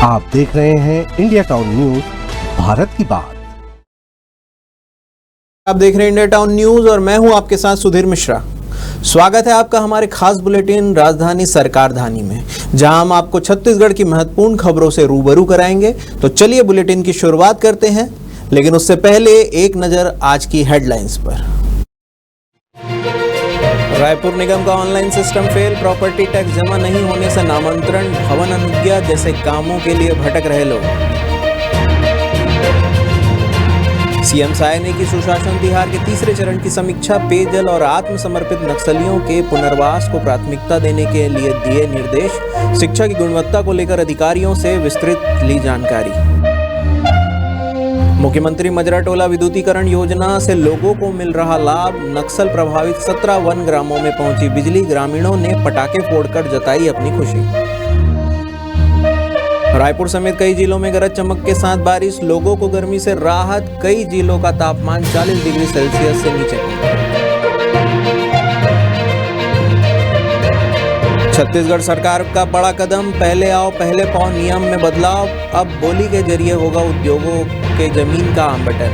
आप देख रहे हैं इंडिया टाउन न्यूज, भारत की बात। आप देख रहे हैं इंडिया टाउन न्यूज और मैं हूं आपके साथ सुधीर मिश्रा। स्वागत है आपका हमारे खास बुलेटिन राजधानी सरकारधानी में, जहां हम आपको छत्तीसगढ़ की महत्वपूर्ण खबरों से रूबरू कराएंगे। तो चलिए बुलेटिन की शुरुआत करते हैं, लेकिन उससे पहले एक नजर आज की हेडलाइंस पर। रायपुर निगम का online system fail, property tax जमा नहीं होने से नामांतरण, भवन अनुज्ञा जैसे कामों के लिए भटक रहे लोग। सीएम साय ने की सुशासन तिहार के तीसरे चरण की समीक्षा, पेयजल और आत्मसमर्पित नक्सलियों के पुनर्वास को प्राथमिकता देने के लिए दिए निर्देश, शिक्षा की गुणवत्ता को लेकर अधिकारियों से विस्तृत ली जानकारी। मुख्यमंत्री मजराटोला विद्युतीकरण योजना से लोगों को मिल रहा लाभ, नक्सल प्रभावित 17 वन ग्रामों में पहुंची बिजली, ग्रामीणों ने पटाखे फोड़कर जताई अपनी खुशी। रायपुर समेत कई जिलों में गरज चमक के साथ बारिश, लोगों को गर्मी से राहत, कई जिलों का तापमान 40 डिग्री सेल्सियस से नीचे पहुंचा। छत्तीसगढ़ सरकार का बड़ा कदम, पहले आओ पहले पाओ नियम में बदलाव, अब बोली के जरिए होगा उद्योगों के जमीन का आवंटन।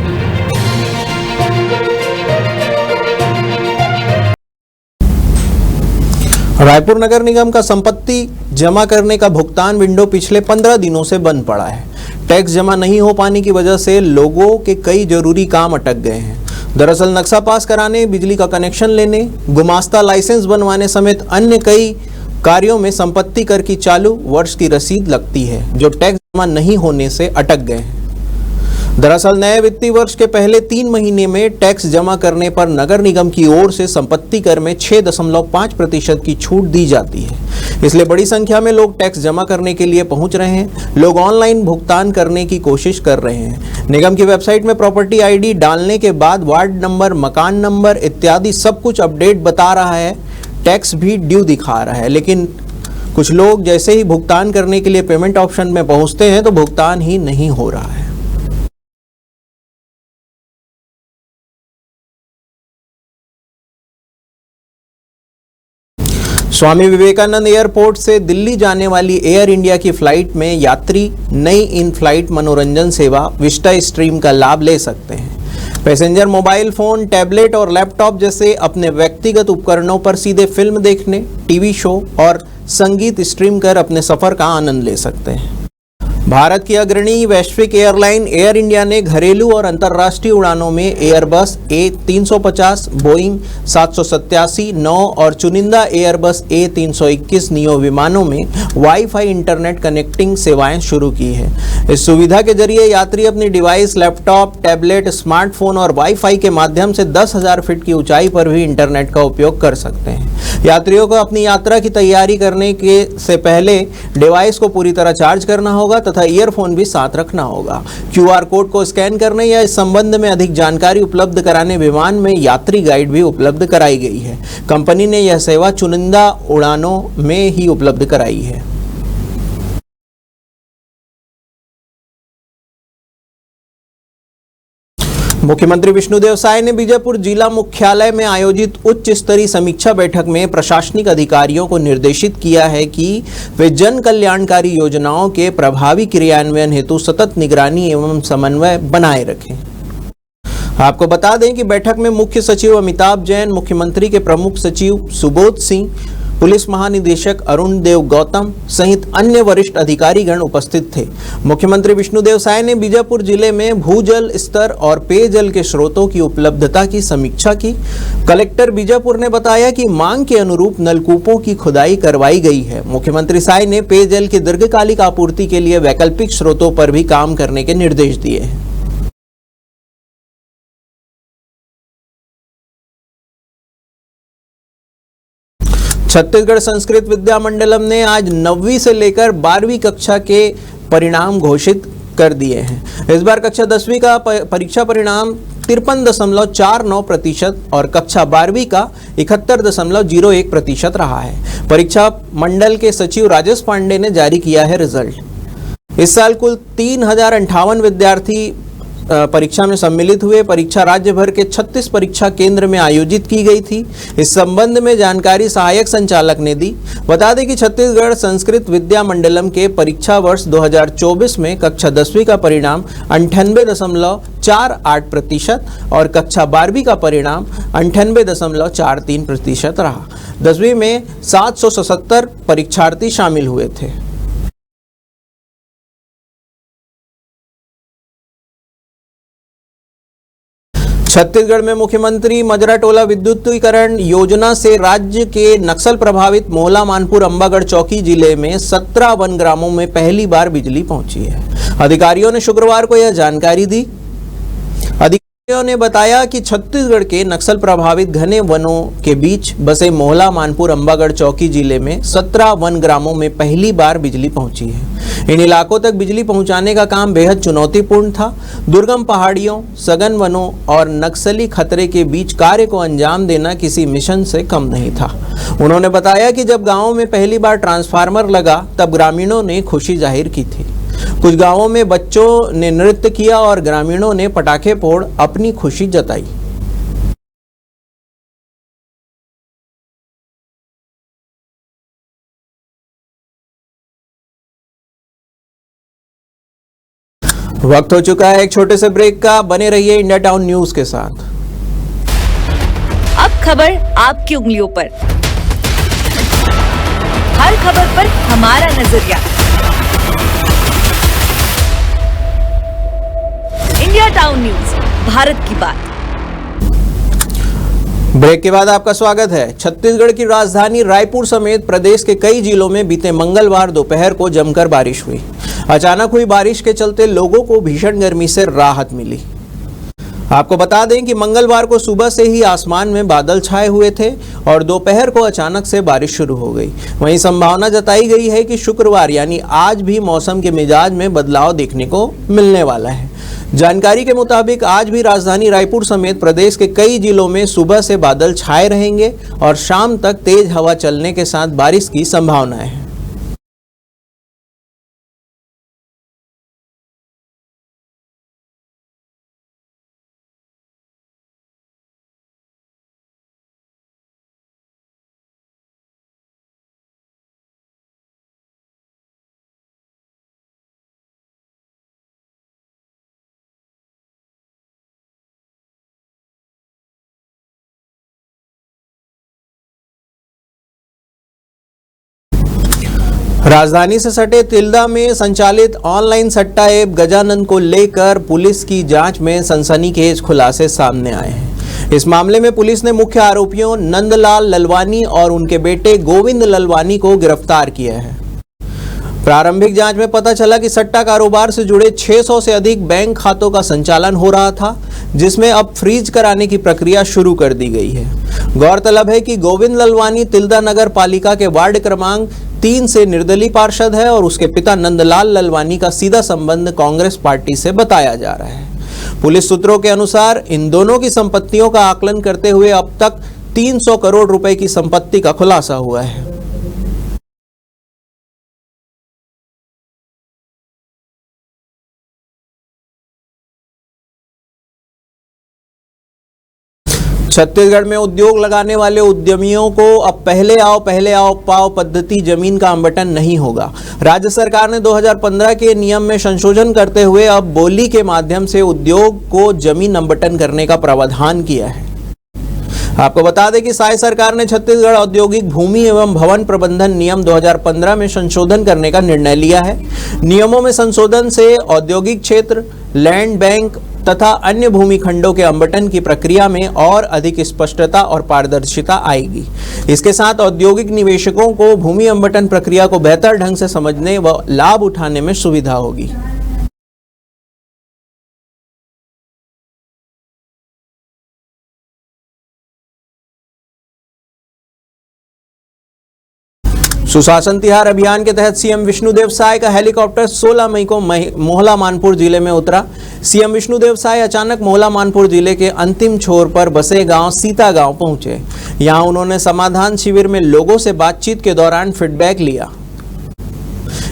रायपुर नगर निगम का संपत्ति जमा करने का भुगतान विंडो पिछले 15 दिनों से बंद पड़ा है। टैक्स जमा नहीं हो पाने की वजह से लोगों के कई जरूरी काम अटक गए हैं। दरअसल नक्शा पास कराने, बिजली का कनेक्शन लेने, गुमास्ता लाइसेंस बनवाने समेत अन्य कई कार्यों में संपत्ति कर की चालू वर्ष की रसीद लगती है, जो टैक्स जमा नहीं होने से अटक गए हैं। दरअसल नए वित्तीय वर्ष के पहले 3 महीने में टैक्स जमा करने पर नगर निगम की ओर से संपत्ति कर में 6.5% की छूट दी जाती है। इसलिए बड़ी संख्या में लोग टैक्स जमा करने के लिए पहुंच रहे हैं। लोग ऑनलाइन भुगतान करने की कोशिश कर रहे हैं। निगम की वेबसाइट में प्रॉपर्टी आईडी डालने के बाद वार्ड नंबर, मकान नंबर इत्यादि सब कुछ अपडेट बता रहा है, टैक्स भी ड्यू दिखा रहा है, लेकिन कुछ लोग जैसे ही भुगतान करने के लिए पेमेंट ऑप्शन में पहुंचते हैं तो भुगतान ही नहीं हो रहा है। स्वामी विवेकानंद एयरपोर्ट से दिल्ली जाने वाली एयर इंडिया की फ्लाइट में यात्री नई इन फ्लाइट मनोरंजन सेवा विस्टा स्ट्रीम का लाभ ले सकते हैं। पैसेंजर मोबाइल फोन, टैबलेट और लैपटॉप जैसे अपने व्यक्तिगत उपकरणों पर सीधे फिल्म देखने, टीवी शो और संगीत स्ट्रीम कर अपने सफर का आनंद ले सकते हैं। भारत की अग्रणी वैश्विक एयरलाइन एयर इंडिया ने घरेलू और अंतर्राष्ट्रीय उड़ानों में एयरबस A350, बोइंग 787-9 और चुनिंदा एयरबस A321 नियो विमानों में वाईफाई इंटरनेट कनेक्टिंग सेवाएं शुरू की है। इस सुविधा के जरिए यात्री अपनी डिवाइस, लैपटॉप, टैबलेट, स्मार्टफोन और वाईफाई के माध्यम से 10,000 फीट की ऊंचाई पर भी इंटरनेट का उपयोग कर सकते हैं। यात्रियों को अपनी यात्रा की तैयारी करने से पहले डिवाइस को पूरी तरह चार्ज करना होगा तथा ईयरफोन भी साथ रखना होगा। QR कोड को स्कैन करने या इस संबंध में अधिक जानकारी उपलब्ध कराने विमान में यात्री गाइड भी उपलब्ध कराई गई है। कंपनी ने यह सेवा चुनिंदा उड़ानों में ही उपलब्ध कराई है। मुख्यमंत्री विष्णुदेव साय ने बीजापुर जिला मुख्यालय में आयोजित उच्च स्तरीय समीक्षा बैठक में प्रशासनिक अधिकारियों को निर्देशित किया है कि वे जन कल्याणकारी योजनाओं के प्रभावी क्रियान्वयन हेतु सतत निगरानी एवं समन्वय बनाए रखें। आपको बता दें कि बैठक में मुख्य सचिव अमिताभ जैन, मुख्यमंत्री के प्रमुख सचिव सुबोध सिंह, पुलिस महानिदेशक अरुण देव गौतम सहित अन्य वरिष्ठ अधिकारीगण उपस्थित थे। मुख्यमंत्री विष्णुदेव साय ने बीजापुर जिले में भूजल स्तर और पेयजल के स्रोतों की उपलब्धता की समीक्षा की। कलेक्टर बीजापुर ने बताया कि मांग के अनुरूप नलकूपों की खुदाई करवाई गई है। मुख्यमंत्री साय ने पेयजल की दीर्घकालिक आपूर्ति के लिए वैकल्पिक स्रोतों पर भी काम करने के निर्देश दिए हैं। छत्तीसगढ़ संस्कृत विद्या मंडलम ने आज 9वीं से लेकर 12वीं कक्षा के परिणाम घोषित कर दिए हैं। इस बार कक्षा 10वीं का परीक्षा परिणाम 53.49% और कक्षा 12वीं का 71.01% रहा है। परीक्षा मंडल के सचिव राजेश पांडे ने जारी किया है रिजल्ट। इस साल कुल 3058 विद्यार्थी परीक्षा में सम्मिलित हुए। परीक्षा राज्य भर के 36 परीक्षा केंद्र में आयोजित की गई थी। इस संबंध में जानकारी सहायक संचालक ने दी। बता दें कि छत्तीसगढ़ संस्कृत विद्या मंडलम के परीक्षा वर्ष 2024 में कक्षा 10वीं का परिणाम 98.48% और कक्षा 12वीं का परिणाम 98.43% रहा। 10वीं में 777 परीक्षार्थी शामिल हुए थे। छत्तीसगढ़ में मुख्यमंत्री मजराटोला विद्युतीकरण योजना से राज्य के नक्सल प्रभावित मोहला मानपुर अंबागढ़ चौकी जिले में 17 वन ग्रामों में पहली बार बिजली पहुंची है। अधिकारियों ने शुक्रवार को यह जानकारी दी। अधिकारियों ने बताया कि छत्तीसगढ़ के नक्सल प्रभावित घने वनों के बीच बसे मोहला मानपुर अंबागढ़ चौकी जिले में 17 वन ग्रामों में पहली बार बिजली पहुंची है। इन इलाकों तक बिजली पहुंचाने का काम बेहद चुनौतीपूर्ण था। दुर्गम पहाड़ियों, सघन वनों और नक्सली खतरे के बीच कार्य को अंजाम देना किसी मिशन से कम नहीं था। उन्होंने बताया कि जब गांवों में पहली बार ट्रांसफार्मर लगा तब ग्रामीणों ने खुशी जाहिर की थी। कुछ गांवों में बच्चों ने नृत्य किया और ग्रामीणों ने पटाखे फोड़ अपनी खुशी जताई। वक्त हो चुका है एक छोटे से ब्रेक का। बने रहिए इंडिया टाउन न्यूज के साथ। अब खबर आपकी उंगलियों पर, हर खबर पर हमारा नजरिया। इंडिया टाउन न्यूज, भारत की बात। ब्रेक के बाद आपका स्वागत है। छत्तीसगढ़ की राजधानी रायपुर समेत प्रदेश के कई जिलों में बीते मंगलवार दोपहर को जमकर बारिश हुई। अचानक हुई बारिश के चलते लोगों को भीषण गर्मी से राहत मिली। आपको बता दें कि मंगलवार को सुबह से ही आसमान में बादल छाए हुए थे और दोपहर को अचानक से बारिश शुरू हो गई। वहीं संभावना जताई गई है कि शुक्रवार यानी आज भी मौसम के मिजाज में बदलाव देखने को मिलने वाला है। जानकारी के मुताबिक आज भी राजधानी रायपुर समेत प्रदेश के कई जिलों में सुबह से बादल छाए रहेंगे और शाम तक तेज हवा चलने के साथ बारिश की संभावना है। राजधानी से सटे तिल्दा में संचालित ऑनलाइन सट्टा ऐप गजानंद को लेकर पुलिस की जांच में सनसनीखेज खुलासे सामने आए हैं। इस मामले में पुलिस ने मुख्य आरोपियों नंदलाल ललवानी और उनके बेटे गोविंद ललवानी को गिरफ्तार किया है। प्रारंभिक जांच में पता चला कि सट्टा कारोबार से जुड़े 600 से अधिक बैंक खातों का संचालन हो रहा था, जिसमें अब फ्रीज कराने की प्रक्रिया शुरू कर दी गई है। गौरतलब है कि गोविंद ललवानी तिल्दा नगर पालिका के वार्ड क्रमांक 3 से निर्दलीय पार्षद है और उसके पिता नंदलाल ललवानी का सीधा संबंध कांग्रेस पार्टी से बताया जा रहा है। पुलिस सूत्रों के अनुसार इन दोनों की संपत्तियों का आकलन करते हुए अब तक 300 करोड़ रुपए की संपत्ति का खुलासा हुआ है। छत्तीसगढ़ में उद्योग लगाने वाले उद्यमियों को अब पहले आओ पाओ पद्धति जमीन का आवंटन नहीं होगा। राज्य सरकार ने 2015 के नियम में संशोधन करते हुए अब बोली के माध्यम से उद्योग को जमीन आवंटन करने का प्रावधान किया है। आपको बता दें कि साय सरकार ने छत्तीसगढ़ औद्योगिक भूमि एवं भवन प्रबंधन नियम 2015 में संशोधन करने का निर्णय लिया है। नियमों में संशोधन से औद्योगिक क्षेत्र, लैंड बैंक तथा अन्य भूमि खंडों के आवंटन की प्रक्रिया में और अधिक स्पष्टता और पारदर्शिता आएगी। इसके साथ औद्योगिक निवेशकों को भूमि आवंटन प्रक्रिया को बेहतर ढंग से समझने व लाभ उठाने में सुविधा होगी। सुशासन तिहार अभियान के तहत सीएम विष्णुदेव साय का हेलीकॉप्टर 16 मई को मोहला मानपुर जिले में उतरा। सीएम विष्णुदेव साय अचानक मोहला मानपुर जिले के अंतिम छोर पर बसे गांव सीता गांव पहुंचे। यहां उन्होंने समाधान शिविर में लोगों से बातचीत के दौरान फीडबैक लिया।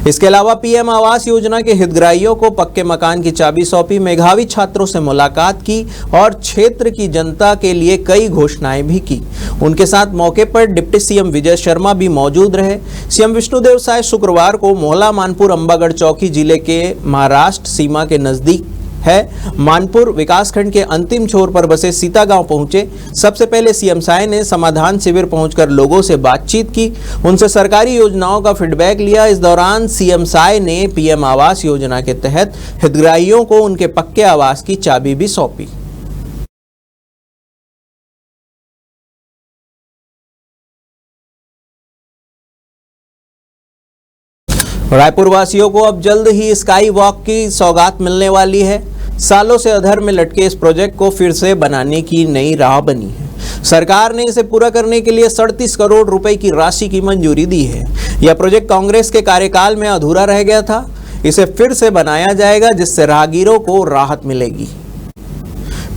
इसके अलावा पीएम आवास योजना के हितग्राहियों को पक्के मकान की चाबी सौंपी, मेधावी छात्रों से मुलाकात की और क्षेत्र की जनता के लिए कई घोषणाएं भी की। उनके साथ मौके पर डिप्टी सीएम विजय शर्मा भी मौजूद रहे। सीएम विष्णुदेव साय शुक्रवार को मोहला मानपुर अंबागढ़ चौकी जिले के महाराष्ट्र सीमा के नजदीक है मानपुर विकासखंड के अंतिम छोर पर बसे सीतागांव पहुंचे। सबसे पहले सीएम साय ने समाधान शिविर पहुंचकर लोगों से बातचीत की, उनसे सरकारी योजनाओं का फीडबैक लिया। इस दौरान सीएम साय ने पीएम आवास योजना के तहत हितग्राहियों को उनके पक्के आवास की चाबी भी सौंपी। रायपुर वासियों को अब जल्द ही स्काई वॉक की सौगात मिलने वाली है। सालों से अधर में लटके इस प्रोजेक्ट को फिर से बनाने की नई राह बनी है। सरकार ने इसे पूरा करने के लिए 37 करोड़ रुपए की राशि की मंजूरी दी है। यह प्रोजेक्ट कांग्रेस के कार्यकाल में अधूरा रह गया था। इसे फिर से बनाया जाएगा, जिससे राहगीरों को राहत मिलेगी।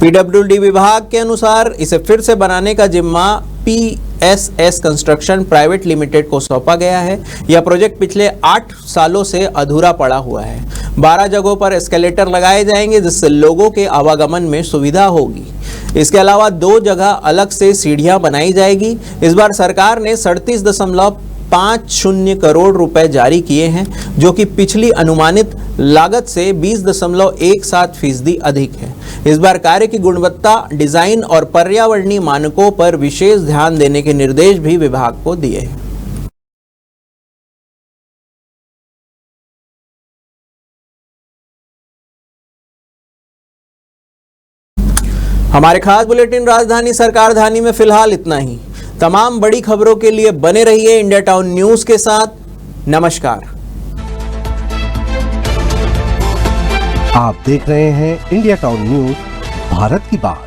पीडब्ल्यूडी विभाग के अनुसार इसे फिर से बनाने का जिम्मा पीएसएस कंस्ट्रक्शन प्राइवेट लिमिटेड को सौंपा गया है। यह प्रोजेक्ट पिछले 8 सालों से अधूरा पड़ा हुआ है। 12 जगहों पर एस्केलेटर लगाए जाएंगे, जिससे लोगों के आवागमन में सुविधा होगी। इसके अलावा 2 जगह अलग से सीढ़ियां बनाई जाएगी। इस बार सरकार ने 37.50 करोड़ रुपए जारी किए हैं, जो कि पिछली अनुमानित लागत से 20.17% अधिक है। इस बार कार्य की गुणवत्ता, डिजाइन और पर्यावरणीय मानकों पर विशेष ध्यान देने के निर्देश भी विभाग को दिए हैं। हमारे खास बुलेटिन राजधानी सरकार धानी में फिलहाल इतना ही। तमाम बड़ी खबरों के लिए बने रहिए इंडिया टाउन न्यूज के साथ। नमस्कार। आप देख रहे हैं इंडिया टाउन न्यूज, भारत की बात।